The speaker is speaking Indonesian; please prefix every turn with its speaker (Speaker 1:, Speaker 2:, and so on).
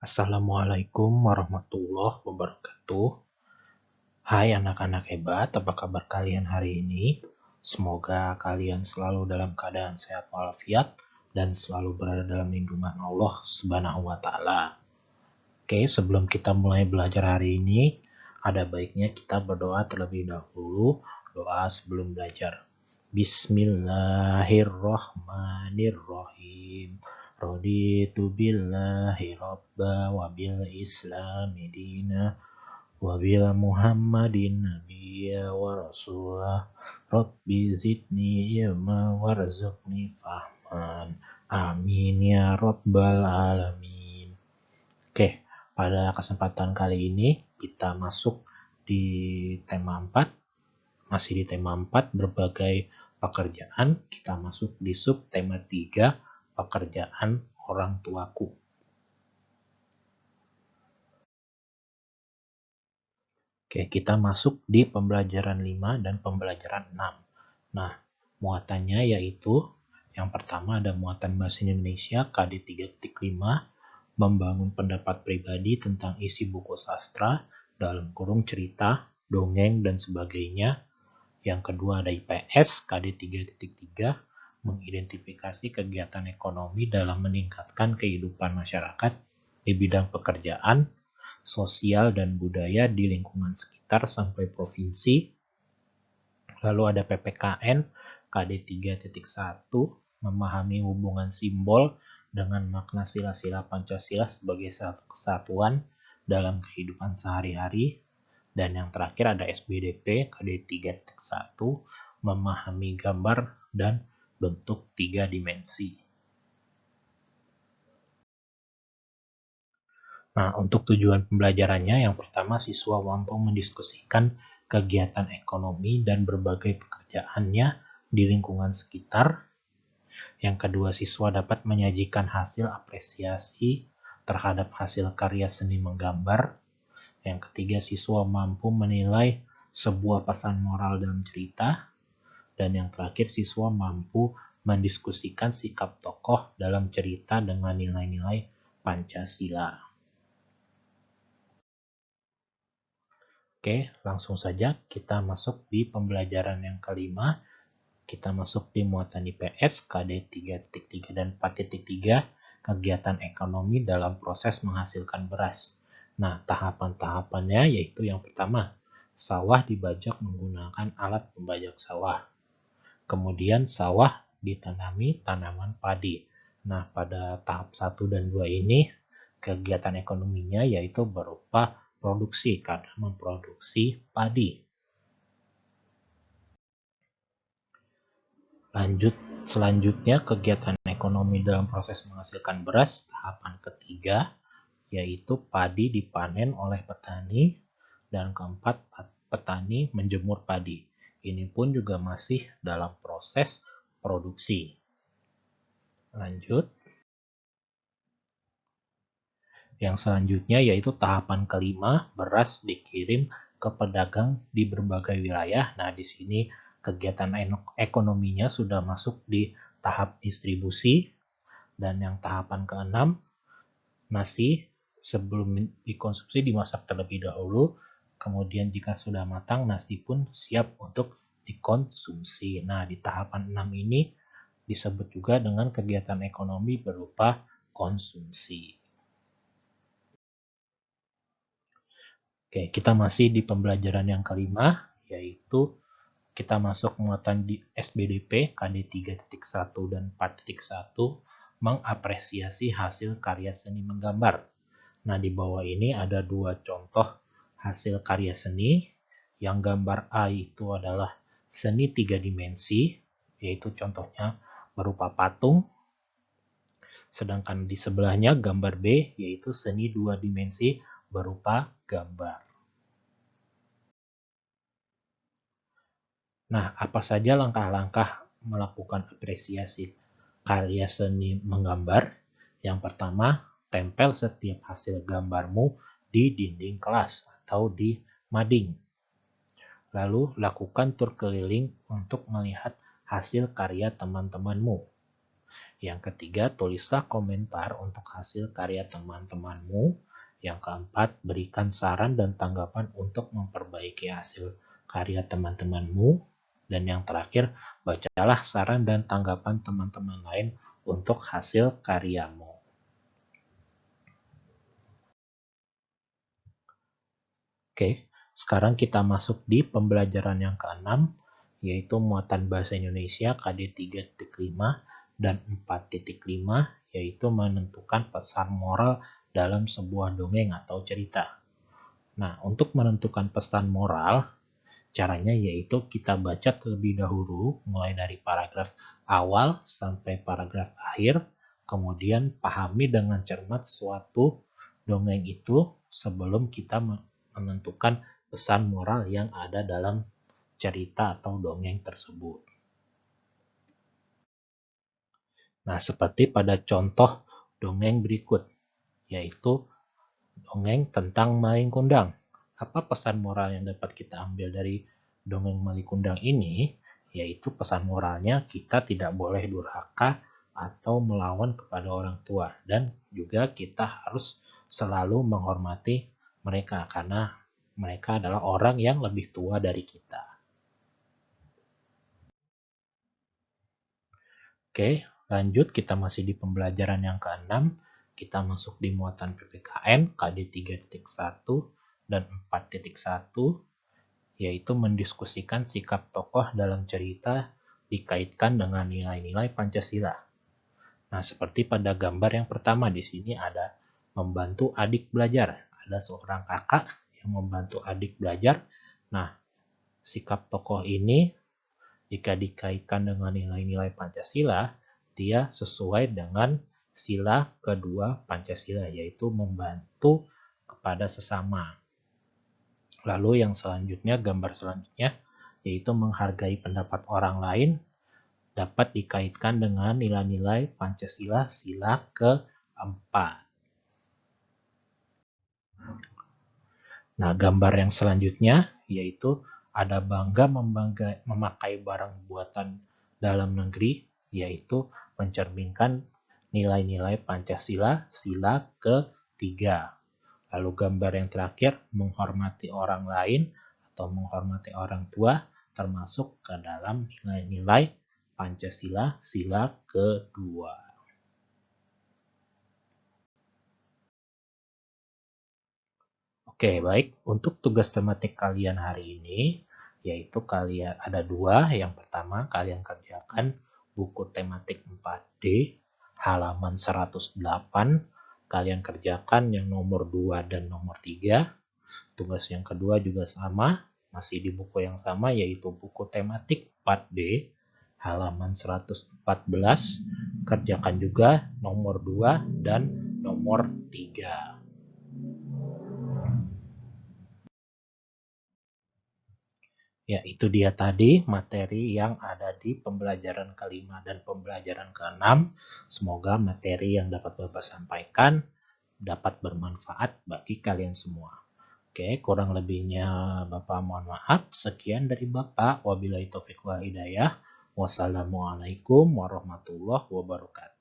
Speaker 1: Assalamualaikum warahmatullahi wabarakatuh. Hai anak-anak hebat, apa kabar kalian hari ini? Semoga kalian selalu dalam keadaan sehat walafiat dan selalu berada dalam lindungan Allah Subhanahu wa taala. Oke, sebelum kita mulai belajar hari ini, ada baiknya kita berdoa terlebih dahulu, doa sebelum belajar. Bismillahirrahmanirrahim. Raditu billahi robba wa bil islami dina wa bil muhammadin nabiyya wa rasulah. Rabbi zidni ilma warzuqni fahman. Amin ya rabbal alamin. Oke, pada kesempatan kali ini kita masuk di tema 4. Masih di tema 4 berbagai pekerjaan. Kita masuk di sub tema 3 pekerjaan orang tuaku. Oke, kita masuk di pembelajaran 5 dan pembelajaran 6. Nah, muatannya yaitu yang pertama ada muatan Bahasa Indonesia KD 3.5, membangun pendapat pribadi tentang isi buku sastra, dalam kurung cerita, dongeng, dan sebagainya. Yang kedua ada IPS KD 3.3, mengidentifikasi kegiatan ekonomi dalam meningkatkan kehidupan masyarakat di bidang pekerjaan, sosial, dan budaya di lingkungan sekitar sampai provinsi. Lalu ada PPKN KD 3.1, memahami hubungan simbol dengan makna sila-sila Pancasila sebagai satu kesatuan dalam kehidupan sehari-hari. Dan yang terakhir ada SBDP KD 3.1, memahami gambar dan bentuk 3 dimensi. Nah, untuk tujuan pembelajarannya, yang pertama siswa mampu mendiskusikan kegiatan ekonomi dan berbagai pekerjaannya di lingkungan sekitar. Yang kedua, siswa dapat menyajikan hasil apresiasi terhadap hasil karya seni menggambar. Yang ketiga, siswa mampu menilai sebuah pesan moral dalam cerita. Dan yang terakhir, siswa mampu mendiskusikan sikap tokoh dalam cerita dengan nilai-nilai Pancasila. Oke, langsung saja kita masuk di pembelajaran yang kelima. Kita masuk di muatan IPS KD 3.3 dan 4.3, kegiatan ekonomi dalam proses menghasilkan beras. Nah, tahapan-tahapannya yaitu yang pertama, sawah dibajak menggunakan alat pembajak sawah. Kemudian sawah ditanami tanaman padi. Nah, pada tahap 1 dan 2 ini kegiatan ekonominya yaitu berupa produksi karena memproduksi padi. Selanjutnya kegiatan ekonomi dalam proses menghasilkan beras tahapan ketiga yaitu padi dipanen oleh petani, dan keempat petani menjemur padi. Ini pun juga masih dalam proses produksi. Lanjut. Yang selanjutnya yaitu tahapan kelima, beras dikirim ke pedagang di berbagai wilayah. Nah, di sini kegiatan ekonominya sudah masuk di tahap distribusi. Dan yang tahapan keenam, nasi sebelum dikonsumsi dimasak terlebih dahulu. Kemudian jika sudah matang, nasi pun siap untuk dikonsumsi. Nah, di tahapan 6 ini disebut juga dengan kegiatan ekonomi berupa konsumsi. Oke, kita masih di pembelajaran yang kelima, yaitu kita masuk muatan di SBDP KD 3.1 dan 4.1, mengapresiasi hasil karya seni menggambar. Nah, di bawah ini ada dua contoh hasil karya seni. Yang gambar A itu adalah seni 3 dimensi, yaitu contohnya berupa patung. Sedangkan di sebelahnya gambar B, yaitu seni 2 dimensi berupa gambar. Nah, apa saja langkah-langkah melakukan apresiasi karya seni menggambar? Yang pertama, tempel setiap hasil gambarmu di dinding kelas atau di mading. Lalu, lakukan tur keliling untuk melihat hasil karya teman-temanmu. Yang ketiga, tulislah komentar untuk hasil karya teman-temanmu. Yang keempat, berikan saran dan tanggapan untuk memperbaiki hasil karya teman-temanmu. Dan yang terakhir, bacalah saran dan tanggapan teman-teman lain untuk hasil karyamu. Oke, sekarang kita masuk di pembelajaran yang ke-6, yaitu muatan bahasa Indonesia KD 3.5 dan 4.5, yaitu menentukan pesan moral dalam sebuah dongeng atau cerita. Nah, untuk menentukan pesan moral, caranya yaitu kita baca terlebih dahulu, mulai dari paragraf awal sampai paragraf akhir, kemudian pahami dengan cermat suatu dongeng itu sebelum kita menentukan pesan moral yang ada dalam cerita atau dongeng tersebut. Nah, seperti pada contoh dongeng berikut, yaitu dongeng tentang Malin Kundang. Apa pesan moral yang dapat kita ambil dari dongeng Malin Kundang ini? Yaitu pesan moralnya kita tidak boleh durhaka atau melawan kepada orang tua. Dan juga kita harus selalu menghormati mereka karena mereka adalah orang yang lebih tua dari kita. Oke, lanjut kita masih di pembelajaran yang ke-6. Kita masuk di muatan PPKN KD 3.1 dan 4.1, yaitu mendiskusikan sikap tokoh dalam cerita dikaitkan dengan nilai-nilai Pancasila. Nah, seperti pada gambar yang pertama di sini ada membantu adik belajar. Ada seorang kakak yang membantu adik belajar. Nah, sikap tokoh ini jika dikaitkan dengan nilai-nilai Pancasila, dia sesuai dengan sila kedua Pancasila, yaitu membantu kepada sesama. Lalu yang selanjutnya, gambar selanjutnya, yaitu menghargai pendapat orang lain, dapat dikaitkan dengan nilai-nilai Pancasila sila keempat. Nah, gambar yang selanjutnya, yaitu ada bangga memakai barang buatan dalam negeri, yaitu mencerminkan nilai-nilai Pancasila sila ketiga. Lalu gambar yang terakhir, menghormati orang lain atau menghormati orang tua, termasuk ke dalam nilai-nilai Pancasila sila kedua. Oke, baik. Untuk tugas tematik kalian hari ini, yaitu kalian ada dua. Yang pertama, kalian kerjakan buku tematik 4D, halaman 108. Kalian kerjakan yang nomor 2 dan nomor 3. Tugas yang kedua juga sama, masih di buku yang sama, yaitu buku tematik 4D, halaman 114. Kerjakan juga nomor 2 dan nomor 3. Ya, itu dia tadi materi yang ada di pembelajaran ke-5 dan pembelajaran ke-6. Semoga materi yang dapat Bapak sampaikan dapat bermanfaat bagi kalian semua. Oke, kurang lebihnya Bapak mohon maaf. Sekian dari Bapak. Wabillahi taufiq wal hidayah. Wassalamualaikum warahmatullahi wabarakatuh.